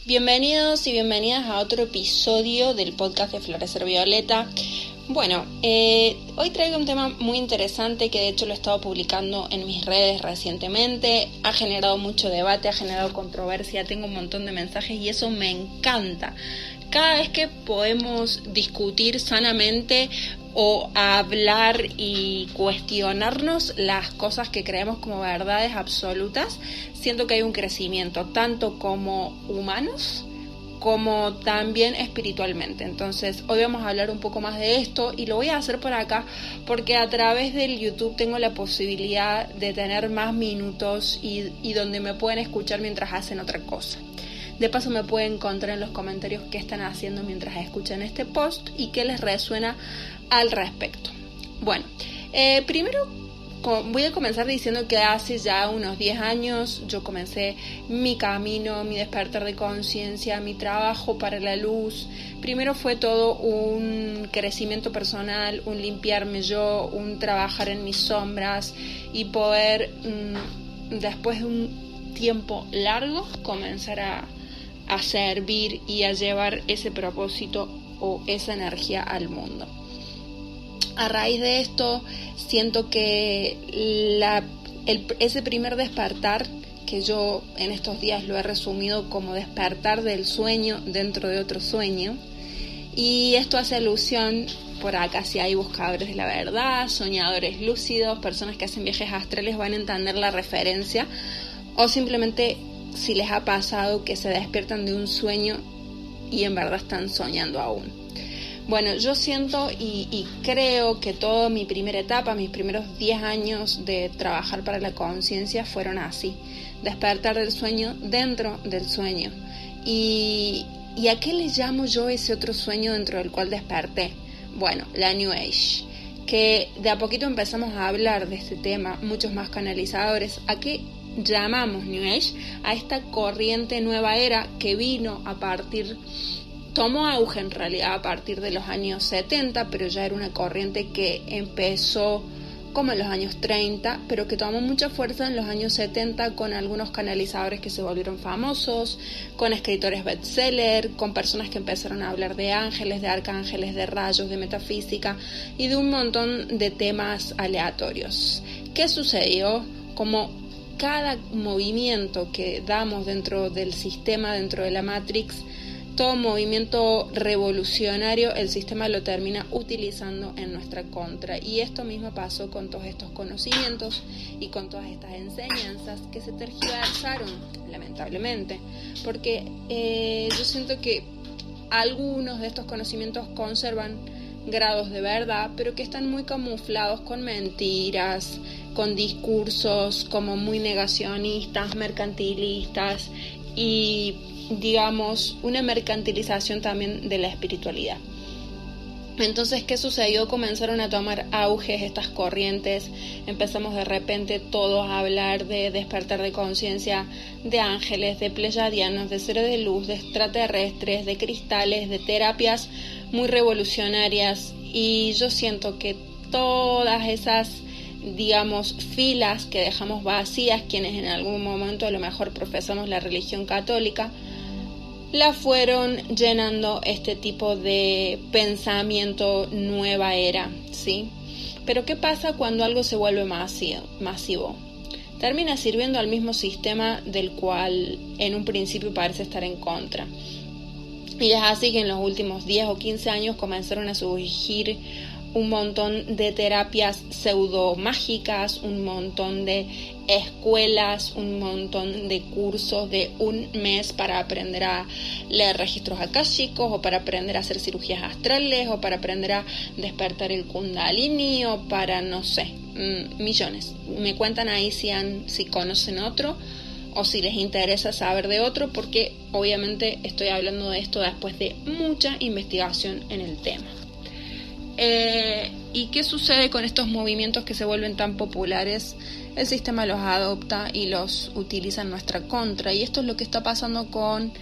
Bienvenidos y bienvenidas a otro episodio del podcast de Florecer Violeta. Bueno, hoy traigo un tema muy interesante que de hecho lo he estado publicando en mis redes recientemente. Ha generado mucho debate, ha generado controversia, tengo un montón de mensajes y eso me encanta. Cada vez que podemos discutir sanamente o hablar y cuestionarnos las cosas que creemos como verdades absolutas, siento que hay un crecimiento, tanto como humanos como también espiritualmente. Entonces hoy vamos a hablar un poco más de esto y lo voy a hacer por acá porque a través del YouTube tengo la posibilidad de tener más minutos y donde me pueden escuchar mientras hacen otra cosa. De paso me pueden encontrar en los comentarios qué están haciendo mientras escuchan este post y qué les resuena al respecto. Bueno, primero voy a comenzar diciendo que hace ya unos 10 años yo comencé mi camino, mi despertar de conciencia, mi trabajo para la luz. Primero fue todo un crecimiento personal, un limpiarme yo, un trabajar en mis sombras y poder, después de un tiempo largo, comenzar a servir y a llevar ese propósito o esa energía al mundo. A raíz de esto, siento que ese primer despertar, que yo en estos días lo he resumido como despertar del sueño dentro de otro sueño, y esto hace alusión, por acá si hay buscadores de la verdad, soñadores lúcidos, personas que hacen viajes astrales van a entender la referencia, o simplemente si les ha pasado que se despiertan de un sueño y en verdad están soñando aún. Bueno, yo siento y creo que toda mi primera etapa, mis primeros 10 años de trabajar para la conciencia fueron así. Despertar del sueño dentro del sueño. ¿Y a qué le llamo yo ese otro sueño dentro del cual desperté? Bueno, la New Age. Que de a poquito empezamos a hablar de este tema, muchos más canalizadores. ¿A qué llamamos New Age? A esta corriente nueva era que vino tomó auge en realidad a partir de los años 70, pero ya era una corriente que empezó como en los años 30, pero que tomó mucha fuerza en los años 70 con algunos canalizadores que se volvieron famosos, con escritores bestseller, con personas que empezaron a hablar de ángeles, de arcángeles, de rayos, de metafísica y de un montón de temas aleatorios. ¿Qué sucedió? Como cada movimiento que damos dentro del sistema, dentro de la Matrix, todo movimiento revolucionario, el sistema lo termina utilizando en nuestra contra. Y esto mismo pasó con todos estos conocimientos y con todas estas enseñanzas que se tergiversaron, lamentablemente. Porque yo siento que algunos de estos conocimientos conservan grados de verdad, pero que están muy camuflados con mentiras, con discursos como muy negacionistas, mercantilistas y digamos una mercantilización también de la espiritualidad. Entonces, ¿qué sucedió? Comenzaron a tomar auge estas corrientes, empezamos de repente todos a hablar de despertar de conciencia, de ángeles, de pleyadianos, de seres de luz, de extraterrestres, de cristales, de terapias muy revolucionarias, y yo siento que todas esas, digamos, filas que dejamos vacías, quienes en algún momento a lo mejor profesamos la religión católica, la fueron llenando este tipo de pensamiento nueva era, ¿sí? Pero ¿qué pasa cuando algo se vuelve masivo? Termina sirviendo al mismo sistema del cual en un principio parece estar en contra. Y es así que en los últimos 10 o 15 años comenzaron a surgir un montón de terapias pseudomágicas, un montón de escuelas, un montón de cursos de un mes para aprender a leer registros akáshicos, o para aprender a hacer cirugías astrales, o para aprender a despertar el kundalini, o para, no sé, millones. Me cuentan ahí si conocen otro o si les interesa saber de otro, porque obviamente estoy hablando de esto después de mucha investigación en el tema. ¿Y qué sucede con estos movimientos que se vuelven tan populares? El sistema los adopta y los utiliza en nuestra contra, y esto es lo que está pasando con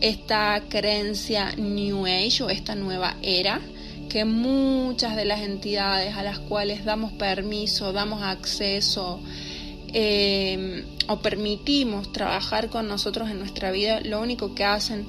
esta creencia New Age o esta nueva era, que muchas de las entidades a las cuales damos permiso, damos acceso, o permitimos trabajar con nosotros en nuestra vida, lo único que hacen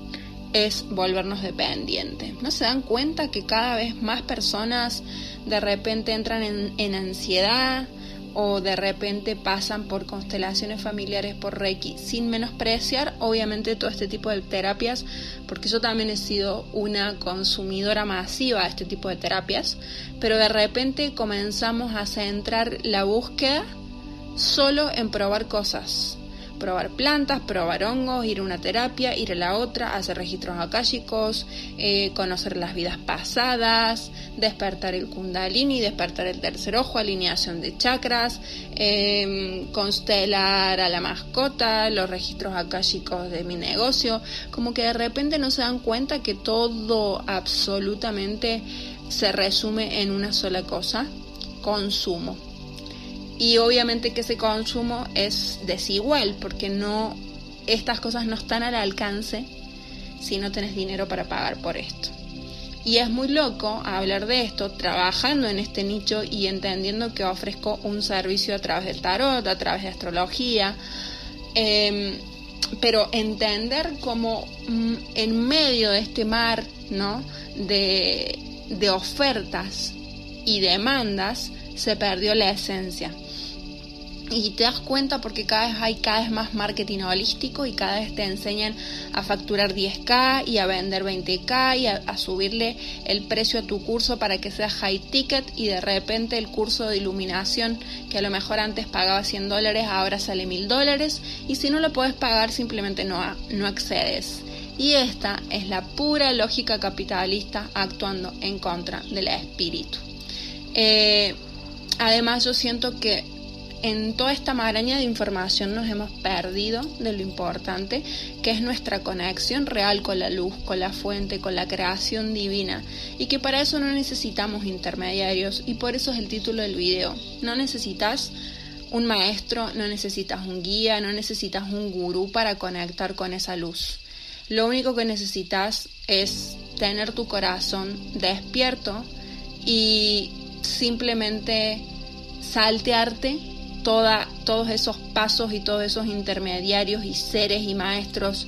es volvernos dependientes. ¿No se dan cuenta que cada vez más personas de repente entran en ansiedad o de repente pasan por constelaciones familiares, por Reiki, sin menospreciar obviamente todo este tipo de terapias, porque yo también he sido una consumidora masiva de este tipo de terapias, pero de repente comenzamos a centrar la búsqueda solo en probar cosas, probar plantas, probar hongos, ir a una terapia, ir a la otra, hacer registros akáshicos, conocer las vidas pasadas, despertar el kundalini, despertar el tercer ojo, alineación de chakras, constelar a la mascota, los registros akáshicos de mi negocio. Como que de repente no se dan cuenta que todo absolutamente se resume en una sola cosa: consumo. Y obviamente que ese consumo es desigual, porque estas cosas no están al alcance si no tenés dinero para pagar por esto. Y es muy loco hablar de esto trabajando en este nicho y entendiendo que ofrezco un servicio a través del tarot, a través de astrología, pero entender cómo en medio de este mar, ¿no?, de ofertas y demandas se perdió la esencia. Y te das cuenta porque hay cada vez más marketing holístico y cada vez te enseñan a facturar 10K y a vender 20K y a subirle el precio a tu curso para que sea high ticket, y de repente el curso de iluminación que a lo mejor antes pagaba $100 ahora sale $1000, y si no lo puedes pagar simplemente no accedes. Y esta es la pura lógica capitalista actuando en contra del espíritu. Además yo siento que en toda esta maraña de información nos hemos perdido de lo importante que es nuestra conexión real con la luz, con la fuente, con la creación divina, y que para eso no necesitamos intermediarios, y por eso es el título del video. No necesitas un maestro, no necesitas un guía, no necesitas un gurú para conectar con esa luz. Lo único que necesitas es tener tu corazón despierto y simplemente saltearte todos esos pasos y todos esos intermediarios y seres y maestros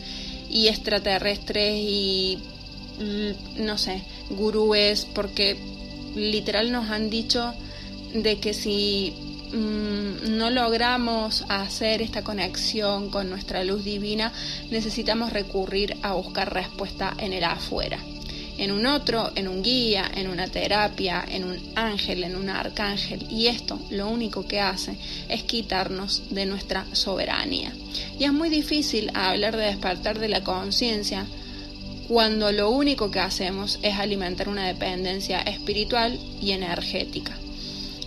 y extraterrestres y no sé, gurúes, porque literal nos han dicho de que si no logramos hacer esta conexión con nuestra luz divina, necesitamos recurrir a buscar respuesta en el afuera, en un otro, en un guía, en una terapia, en un ángel, en un arcángel, y esto lo único que hace es quitarnos de nuestra soberanía. Y es muy difícil hablar de despertar de la conciencia cuando lo único que hacemos es alimentar una dependencia espiritual y energética.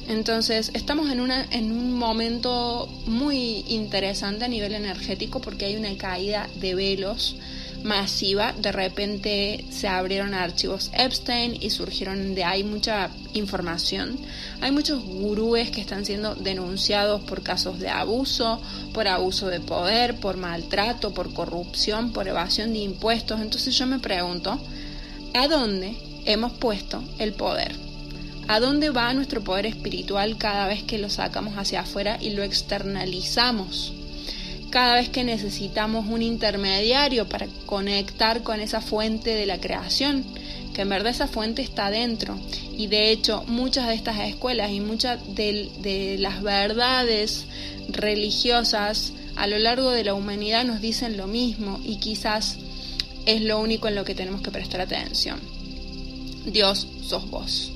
Entonces estamos en un momento muy interesante a nivel energético, porque hay una caída de velos masiva. De repente se abrieron archivos Epstein y surgieron de ahí mucha información. Hay muchos gurúes que están siendo denunciados por casos de abuso, por abuso de poder, por maltrato, por corrupción, por evasión de impuestos. Entonces yo me pregunto, ¿a dónde hemos puesto el poder? ¿A dónde va nuestro poder espiritual cada vez que lo sacamos hacia afuera y lo externalizamos? Cada vez que necesitamos un intermediario para conectar con esa fuente de la creación, que en verdad esa fuente está dentro. Y de hecho muchas de estas escuelas y muchas de las verdades religiosas a lo largo de la humanidad nos dicen lo mismo, y quizás es lo único en lo que tenemos que prestar atención. Dios sos vos.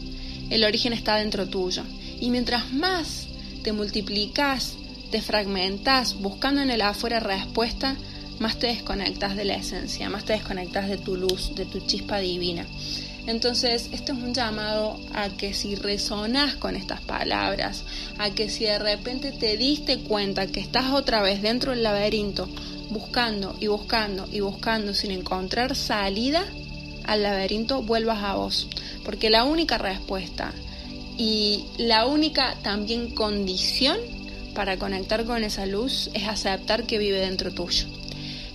El origen está dentro tuyo, y mientras más te multiplicas, te fragmentas buscando en el afuera respuesta, más te desconectas de la esencia, más te desconectas de tu luz, de tu chispa divina. Entonces esto es un llamado a que si resonás con estas palabras, a que si de repente te diste cuenta que estás otra vez dentro del laberinto, buscando y buscando y buscando sin encontrar salida al laberinto, vuelvas a vos, porque la única respuesta y la única también condición para conectar con esa luz es aceptar que vive dentro tuyo.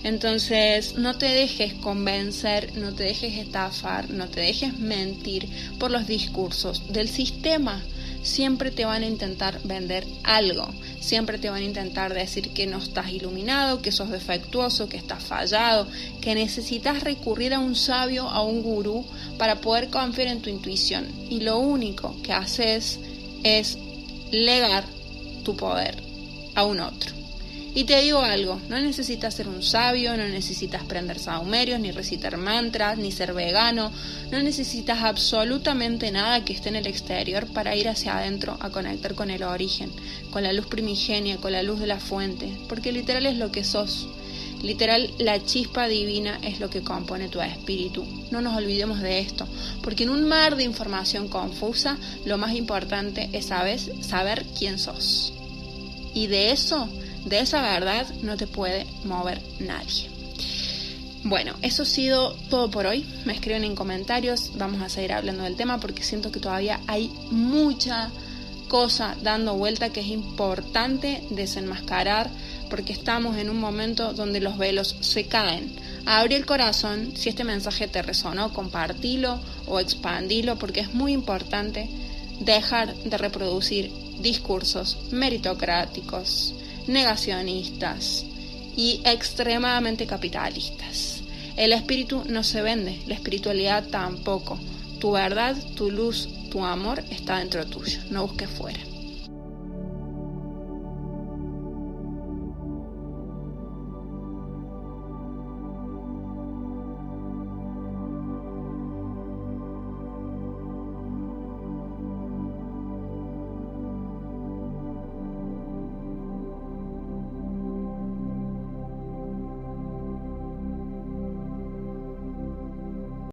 Entonces no te dejes convencer, no te dejes estafar, no te dejes mentir por los discursos del sistema. siempre te van a intentar vender algo, siempre te van a intentar decir que no estás iluminado, que sos defectuoso, que estás fallado, que necesitas recurrir a un sabio, a un gurú para poder confiar en tu intuición, y lo único que haces es legar tu poder a un otro. Y te digo algo, no necesitas ser un sabio, no necesitas prender sahumerios, ni recitar mantras, ni ser vegano, no necesitas absolutamente nada que esté en el exterior para ir hacia adentro a conectar con el origen, con la luz primigenia, con la luz de la fuente, porque literal es lo que sos. Literal, la chispa divina es lo que compone tu espíritu. No nos olvidemos de esto, porque en un mar de información confusa, lo más importante es saber quién sos. Y de esa verdad no te puede mover nadie. Bueno, eso ha sido todo por hoy. Me escriben en comentarios, vamos a seguir hablando del tema porque siento que todavía hay mucha cosa dando vuelta que es importante desenmascarar, porque estamos en un momento donde los velos se caen. Abrí el corazón, si este mensaje te resonó, compartilo o expandilo, porque es muy importante dejar de reproducir discursos meritocráticos, negacionistas y extremadamente capitalistas. El espíritu no se vende, la espiritualidad tampoco. Tu verdad, tu luz, tu amor está dentro tuyo, no busques fuera.